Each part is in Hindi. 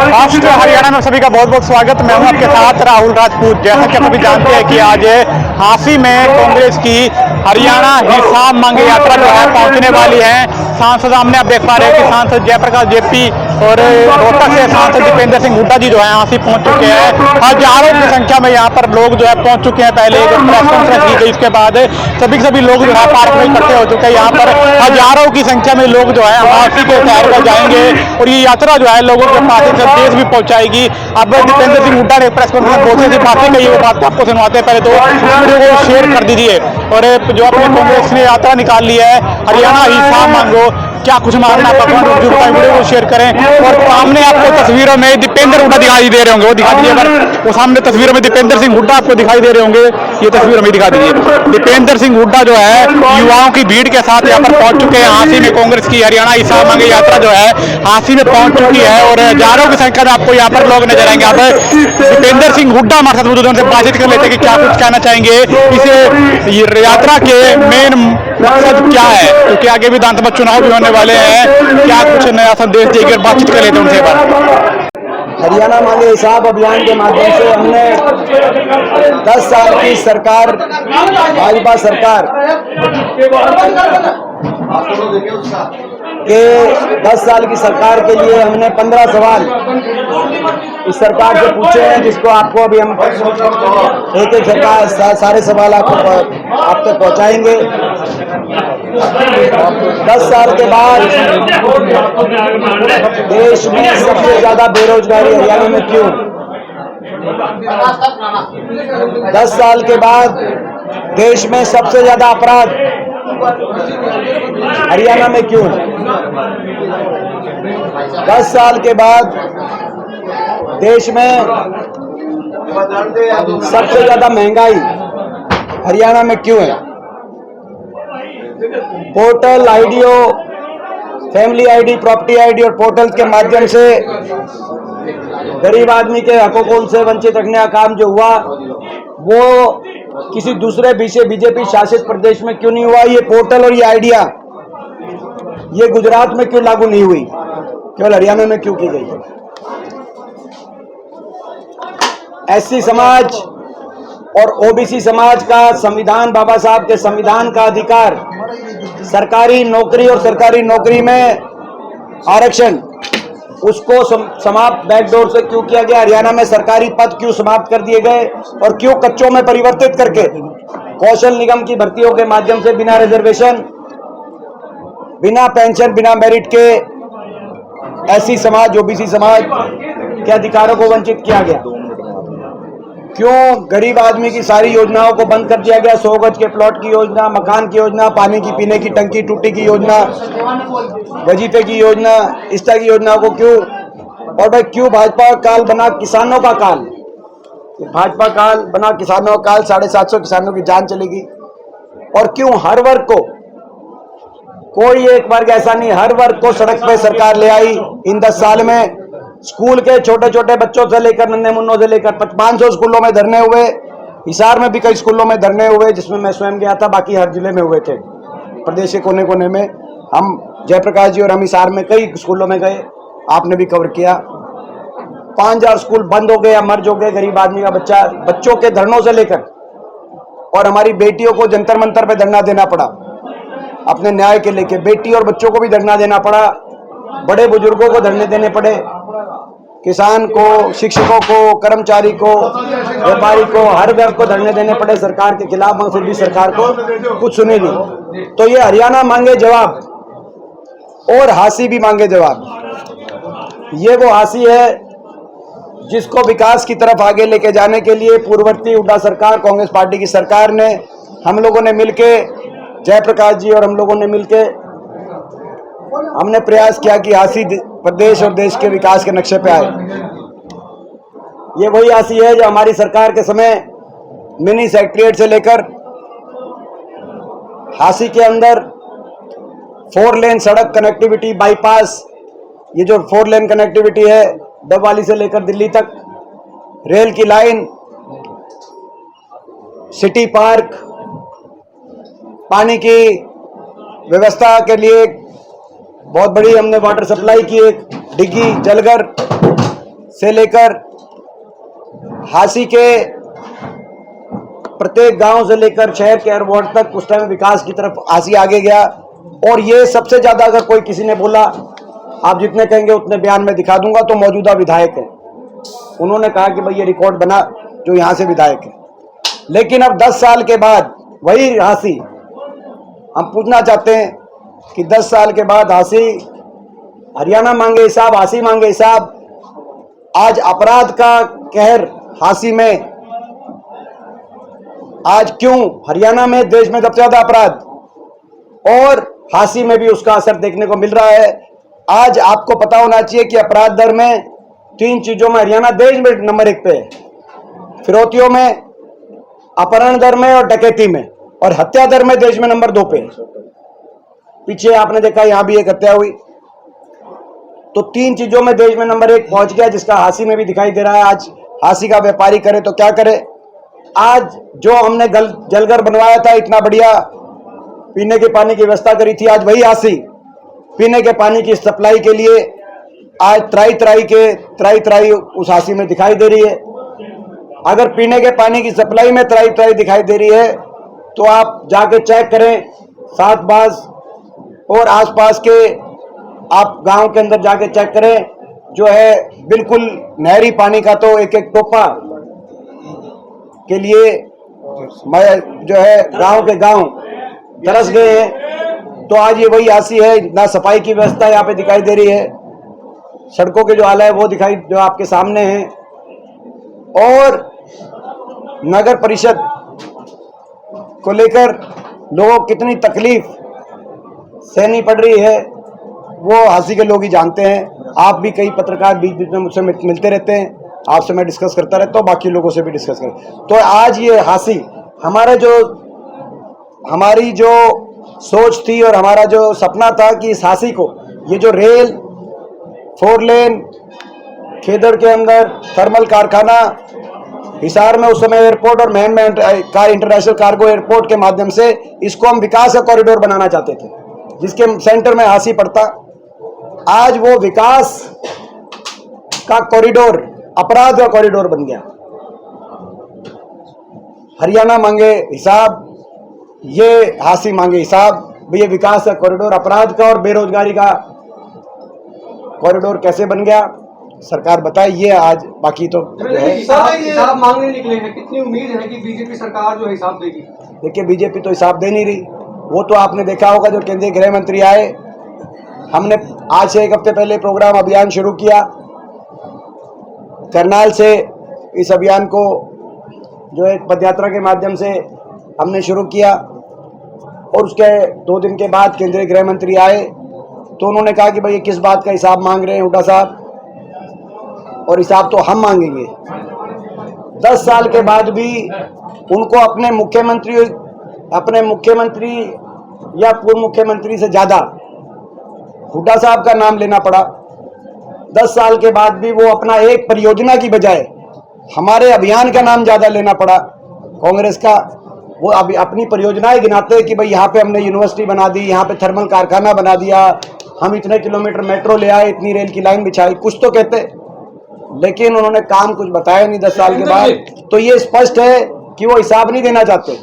फर्स्ट हरियाणा में सभी का बहुत बहुत स्वागत। मैं हूं आपके साथ राहुल राजपूत। जैसा कि आप सभी जानते हैं कि आज हांसी में कांग्रेस की हरियाणा हिसाब मांगे यात्रा जो है पहुंचने वाली है। सांसद सामने आप देख पा रहे हैं कि सांसद जयप्रकाश जेपी और रोहतक से सांसद दीपेंद्र सिंह हुड्डा जी जो है हांसी पहुंच चुके हैं। हजारों की संख्या में यहाँ पर लोग जो है पहुंच चुके हैं। पहले एक प्रेस कॉन्फ्रेंस की गई, उसके बाद सभी लोग जो है पार्क में इकट्ठे हो चुके हैं। यहाँ पर हजारों की संख्या में लोग जो है हांसी के शहर पर जाएंगे और ये यात्रा जो है लोगों के पास संदेश भी पहुंचाएगी। अब दीपेंद्र सिंह हुड्डा ने प्रेस कॉन्फ्रेंस में बहुत सी बातें कही, वो बात आपको सुनवाते हैं। पहले तो वीडियो को शेयर कर दीजिए। और जो अपने कांग्रेस ने यात्रा निकाल ली है हरियाणा हिसाब मांगो, क्या कुछ मानना वीडियो को शेयर करें। और सामने आपको तस्वीरों में दीपेंद्र हुड्डा दिखाई दे रहे होंगे, वो दिखा दीजिए। अगर वो सामने तस्वीरों में दीपेंद्र सिंह हुड्डा आपको दिखाई दे रहे होंगे, ये तस्वीर हमें दिखा दीजिए। दीपेंद्र सिंह हुड्डा जो है युवाओं की भीड़ के साथ यहाँ पर पहुंच चुके हैं। हांसी में कांग्रेस की हरियाणा हिसाब मांगे यात्रा जो है हांसी में पहुंच चुकी है और हजारों की संख्या में आपको यहाँ पर लोग नजर आएंगे। अब दीपेंद्र सिंह हुड्डा हमारे साथ मौजूद, उनसे बातचीत कर लेते हैं कि क्या कुछ कहना चाहेंगे, इस यात्रा के मेन मकसद क्या है, क्योंकि आगे विधानसभा चुनाव भी होने वाले हैं। क्या कुछ नया संदेश देकर बातचीत कर लेते हैं उनसे। हरियाणा मांगे हिसाब अभियान के माध्यम से हमने 10 साल की सरकार, भाजपा सरकार के 10 साल की सरकार के लिए हमने 15 सवाल इस सरकार से पूछे हैं, जिसको आपको अभी हम एक सरकार सारे सवाल आप तक पहुंचाएंगे। 10 साल के बाद देश में सबसे ज्यादा बेरोजगारी हरियाणा में क्यों? 10 साल के बाद देश में सबसे ज्यादा अपराध हरियाणा में क्यों? 10 साल के बाद देश में सबसे ज्यादा महंगाई हरियाणा में क्यों है? Portal, IDO, family ID, property ID और पोर्टल के माध्यम से गरीब आदमी के हकों से वंचित रखने का काम जो हुआ वो किसी दूसरे बीजेपी शासित प्रदेश में क्यों नहीं हुआ? ये पोर्टल और ये आइडिया ये गुजरात में क्यों लागू नहीं हुई, केवल हरियाणा में क्यों की गई? एससी समाज और ओबीसी समाज का संविधान, बाबा साहब के संविधान का अधिकार, सरकारी नौकरी और सरकारी नौकरी में आरक्षण, उसको समाप्त बैकडोर से क्यों किया गया? हरियाणा में सरकारी पद क्यों समाप्त कर दिए गए और क्यों कच्चों में परिवर्तित करके कौशल निगम की भर्तियों के माध्यम से बिना रिजर्वेशन, बिना पेंशन, बिना मेरिट के एससी समाज, ओबीसी समाज के अधिकारों को वंचित किया गया? क्यों गरीब आदमी की सारी योजनाओं को बंद कर दिया गया? 100 गज के प्लॉट की योजना, मकान की योजना, पानी की पीने की टंकी टूटी की योजना, वजीफे की योजना, इस तरह की योजनाओं को क्यों? और भाई क्यों भाजपा काल बना किसानों का काल? भाजपा काल बना किसानों का काल, 750 किसानों की जान चलेगी। और क्यों हर वर्ग को, कोई एक वर्ग ऐसा नहीं, हर वर्ग को सड़क पे सरकार ले आई इन 10 साल में। स्कूल के छोटे छोटे बच्चों से लेकर, नन्हे मुन्नों से लेकर 500 स्कूलों में धरने हुए। हिसार में भी कई स्कूलों में धरने हुए, जिसमें मैं स्वयं गया था, बाकी हर जिले में हुए थे। प्रदेश के कोने कोने में हम, जयप्रकाश जी और हम हिसार में कई स्कूलों में गए, आपने भी कवर किया। 5000 स्कूल बंद हो गए या मर्ज हो गए। गरीब आदमी का बच्चों के धरनों से लेकर, और हमारी बेटियों को जंतर मंतर पे धरना देना पड़ा अपने न्याय के लेके। बेटी और बच्चों को भी धरना देना पड़ा, बड़े बुजुर्गों को धरने देने पड़े, किसान को, शिक्षकों को, कर्मचारी को, व्यापारी को, हर वर्ग को धरने देने पड़े सरकार के खिलाफ, मगर फिर भी सरकार को कुछ सुने नहीं। तो ये हरियाणा मांगे जवाब और हांसी भी मांगे जवाब। ये वो हांसी है जिसको विकास की तरफ आगे लेके जाने के लिए पूर्ववर्ती हुड्डा सरकार, कांग्रेस पार्टी की सरकार ने, हम लोगों ने मिलके, जयप्रकाश जी और हम लोगों ने मिलके हमने प्रयास किया कि हांसी प्रदेश और देश के विकास के नक्शे पे आए। ये वही हांसी है जो हमारी सरकार के समय मिनी सेक्रेटरीट से लेकर हांसी के अंदर 4 लेन सड़क कनेक्टिविटी, बाईपास, ये जो 4 लेन कनेक्टिविटी है डबवाली से लेकर दिल्ली तक, रेल की लाइन, सिटी पार्क, पानी की व्यवस्था के लिए बहुत बड़ी हमने वाटर सप्लाई की एक डिग्गी, जलघर, से लेकर हासी के प्रत्येक गांव से लेकर शहर के हर वार्ड तक उस टाइम विकास की तरफ हासी आगे गया। और ये सबसे ज्यादा अगर कोई किसी ने बोला, आप जितने कहेंगे उतने बयान में दिखा दूंगा, तो मौजूदा विधायक है। उन्होंने कहा कि भाई ये रिकॉर्ड बना जो यहां से विधायक है। लेकिन अब 10 साल के बाद वही हासी, हम पूछना चाहते हैं कि 10 साल के बाद हासी, हरियाणा मांगे हिसाब, हासी मांगे हिसाब। आज अपराध का कहर हासी में, आज क्यों हरियाणा में देश में सबसे ज्यादा अपराध और हासी में भी उसका असर देखने को मिल रहा है। आज आपको पता होना चाहिए कि अपराध दर में 3 चीजों में हरियाणा देश में नंबर 1 पे है, फिरौतियों में, अपहरण दर में और डकैती में, और हत्या दर में देश में नंबर 2 पे है। पीछे आपने देखा यहां भी एक हत्या हुई। तो 3 चीजों में देश में नंबर 1 पहुंच गया, जिसका हासी में भी दिखाई दे रहा है। आज हासी का व्यापारी करे तो क्या करे। आज जो हमने जलघर बनवाया था, इतना बढ़िया पीने के पानी की व्यवस्था करी थी, आज वही हासी पीने के पानी की सप्लाई के लिए आज त्राई उस हासी में दिखाई दे रही है। अगर पीने के पानी की सप्लाई में त्राई दिखाई दे रही है तो आप जाके चेक करें, 7 बाज और आसपास के आप गांव के अंदर जाके चेक करें, जो है बिल्कुल नहरी पानी का तो एक टोपा के लिए जो है गांव के गांव तरस गए हैं। तो आज ये वही हासी है। ना सफाई की व्यवस्था यहाँ पे दिखाई दे रही है, सड़कों के जो हाल है वो दिखाई जो आपके सामने है, और नगर परिषद को लेकर लोगों को कितनी तकलीफ सहनी पड़ रही है वो हासी के लोग ही जानते हैं। आप भी कई पत्रकार बीच बीच में मुझसे मिलते रहते हैं, आपसे मैं डिस्कस करता रहता हूँ, बाकी लोगों से भी डिस्कस कर। तो आज ये हासी हमारी जो सोच थी और हमारा जो सपना था कि इस हासी को, ये जो रेल 4 लेन खेदड़ के अंदर थर्मल कारखाना, हिसार में उस समय एयरपोर्ट और महन में इंटरनेशनल कार्गो एयरपोर्ट के माध्यम से इसको हम विकास का कॉरिडोर बनाना चाहते थे, जिसके सेंटर में हासी पड़ता। आज वो विकास का कॉरिडोर अपराध का कॉरिडोर बन गया। हरियाणा मांगे हिसाब, ये हासी मांगे हिसाब। ये विकास का कॉरिडोर अपराध का और बेरोजगारी का कॉरिडोर कैसे बन गया, सरकार बताए। ये आज बाकी तो हिसाब मांगने निकले हैं, कितनी उम्मीद है कि बीजेपी सरकार जो हिसाब देगी? देखिए, बीजेपी तो हिसाब दे नहीं रही। वो तो आपने देखा होगा, जो केंद्रीय गृह मंत्री आए, हमने आज से 1 हफ्ते पहले प्रोग्राम अभियान शुरू किया करनाल से। इस अभियान को जो एक पदयात्रा के माध्यम से हमने शुरू किया, और उसके 2 दिन के बाद केंद्रीय गृह मंत्री आए तो उन्होंने कहा कि भाई ये किस बात का हिसाब मांग रहे हैं हुड्डा साहब, और हिसाब तो हम मांगेंगे। 10 साल के बाद भी उनको अपने मुख्यमंत्री या पूर्व मुख्यमंत्री से ज्यादा हुड्डा साहब का नाम लेना पड़ा। 10 साल के बाद भी वो अपना एक परियोजना की बजाय हमारे अभियान का नाम ज्यादा लेना पड़ा कांग्रेस का। वो अभी अपनी परियोजनाएं गिनाते हैं कि भाई यहाँ पे हमने यूनिवर्सिटी बना दी, यहाँ पे थर्मल कारखाना बना दिया, हम इतने किलोमीटर मेट्रो ले आए, इतनी रेल की लाइन बिछाई, कुछ तो कहते, लेकिन उन्होंने काम कुछ बताया नहीं 10 साल के बाद। तो ये स्पष्ट है कि वो हिसाब नहीं देना चाहते,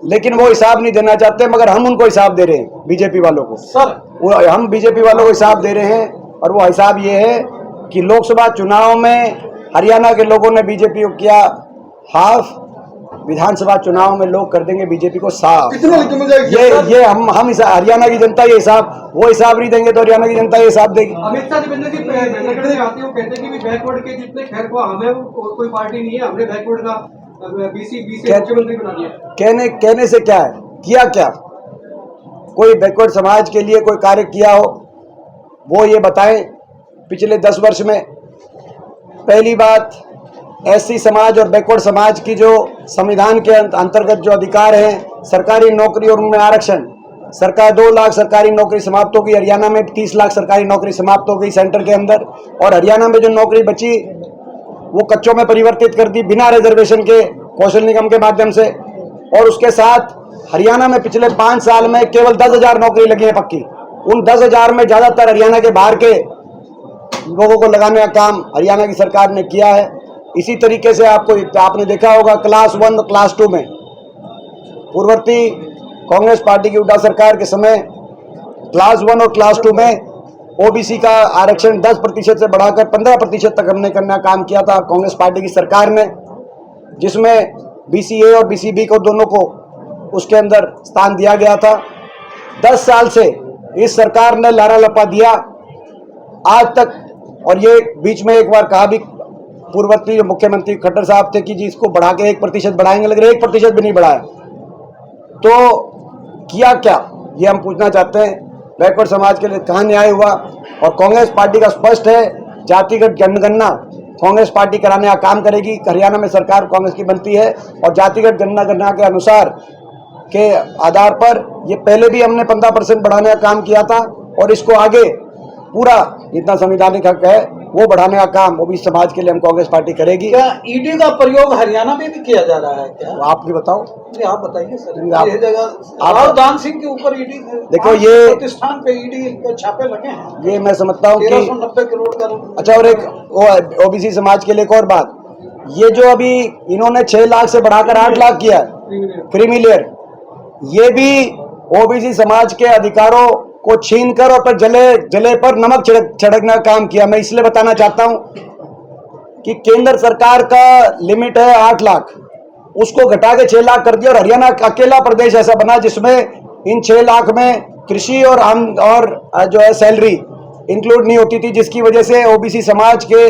लेकिन वो हिसाब नहीं देना चाहते, मगर हम उनको हिसाब दे रहे हैं, बीजेपी वालों को। हम बीजेपी वालों को हिसाब दे रहे हैं, और वो हिसाब ये है कि लोकसभा चुनाव में हरियाणा के लोगों ने बीजेपी को किया हाफ, विधानसभा चुनाव में लोग कर देंगे बीजेपी को साफ। ये हम हरियाणा की जनता ये हिसाब, वो हिसाब नहीं देंगे तो हरियाणा की जनता ये हिसाब देगी। अमित शाह जी आते हैं, वो कहते हैं कि बैकवर्ड के जितने खैर को हमें कोई पार्टी नहीं है, हमने बैकवर्ड का बीसी मुख्यमंत्री बना दिया। कहने से क्या है, किया क्या? कोई बैकवर्ड समाज के लिए कोई कार्य किया हो वो ये बताएं पिछले 10 वर्ष में। पहली बात, एससी समाज और बैकवर्ड समाज की जो संविधान के अंतर्गत जो अधिकार हैं, सरकारी नौकरी और उनमें आरक्षण, सरकार 2 लाख सरकारी नौकरी समाप्त हो गई। हरियाणा में 30 लाख सरकारी नौकरी समाप्त हो गई सेंटर के अंदर, और हरियाणा में जो नौकरी बची वो कच्चों में परिवर्तित कर दी बिना रिजर्वेशन के, कौशल निगम के माध्यम से। और उसके साथ हरियाणा में पिछले 5 साल में केवल 10,000 नौकरी लगी है पक्की। उन 10,000 में ज्यादातर हरियाणा के बाहर के लोगों को लगाने का काम हरियाणा की सरकार ने किया है। इसी तरीके से आपने देखा होगा क्लास 1 और क्लास 2 में पूर्ववर्ती कांग्रेस पार्टी की हुड्डा सरकार के समय क्लास 1 और क्लास 2 में ओबीसी का आरक्षण 10% से बढ़ाकर 15% तक हमने करने का काम किया था कांग्रेस पार्टी की सरकार में, जिसमें बीसीए और बीसीबी को दोनों को उसके अंदर स्थान दिया गया था। 10 साल से इस सरकार ने लारा लपा दिया आज तक, और ये बीच में एक बार कहा भी पूर्ववर्ती मुख्यमंत्री खट्टर साहब थे कि जी इसको बढ़ा के 1% बढ़ाएंगे, लेकिन 1% भी नहीं बढ़ाया। तो किया क्या, ये हम पूछना चाहते हैं। बैकवर्ड समाज के लिए कहाँ न्याय हुआ? और कांग्रेस पार्टी का स्पष्ट है, जातिगत जनगणना कांग्रेस पार्टी कराने का काम करेगी। हरियाणा में सरकार कांग्रेस की बनती है और जातिगत जनगणना के अनुसार के आधार पर ये पहले भी हमने 15% बढ़ाने का काम किया था, और इसको आगे पूरा जितना संवैधानिक हक है वो बढ़ाने का काम ओबीसी समाज के लिए हम कांग्रेस पार्टी करेगी। क्या ईडी का प्रयोग हरियाणा में भी किया जा रहा है क्या? तो आप भी बताओ। आप बताइए सर। आप- ये जगह और दान सिंह के ऊपर ईडी, देखो ये प्रतिष्ठान पे ईडी के छापे लगे हैं। ये मैं समझता हूँ कि 1390 करोड़ का। अच्छा, और एक ओबीसी समाज के लिए एक और बात, ये जो अभी इन्होंने 6 लाख से बढ़ाकर 8 लाख किया है क्रीमी लेयर, ये भी ओबीसी समाज के अधिकारों को छीनकर और पर जले पर नमक छिड़कने का काम किया। मैं इसलिए बताना चाहता हूं कि केंद्र सरकार का लिमिट है 8 लाख, उसको घटा के 6 लाख कर दिया, और हरियाणा अकेला प्रदेश ऐसा बना जिसमें इन 6 लाख में कृषि और जो है सैलरी इंक्लूड नहीं होती थी, जिसकी वजह से ओबीसी समाज के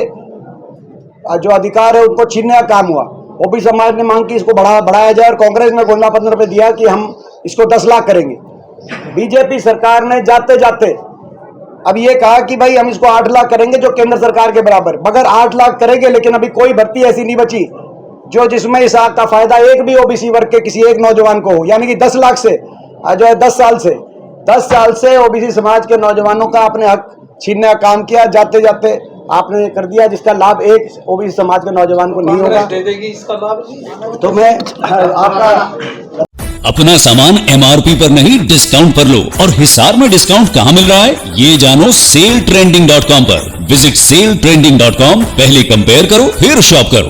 जो अधिकार है उनको छीनने का काम हुआ। ओबीसी समाज ने मांग की इसको बढ़ाया जाए, और कांग्रेस ने गोलना पत्र पे दिया कि हम इसको 10 लाख करेंगे। बीजेपी सरकार ने जाते जाते अब ये कहा कि भाई हम इसको 8 लाख करेंगे, जो केंद्र सरकार के बराबर, मगर 8 लाख करेंगे, लेकिन अभी कोई भर्ती ऐसी नहीं बची जो जिसमें इस आग का फायदा एक भी ओबीसी वर्ग के किसी एक नौजवान को हो। यानी कि 10 लाख से जो है 10 साल से ओबीसी समाज के नौजवानों का अपने हक छीनने का काम किया। जाते जाते आपने कर दिया, जिसका लाभ एक ओबीसी समाज के नौजवान को नहीं होगा। दे देगी इसका लाभ। तो मैं आपका अपना सामान एमआरपी पर नहीं डिस्काउंट पर लो। और हिसार में डिस्काउंट कहाँ मिल रहा है ये जानो सेलट्रेंडिंग.com पर। विजिट सेलट्रेंडिंग.com, पहले कंपेयर करो फिर शॉप करो।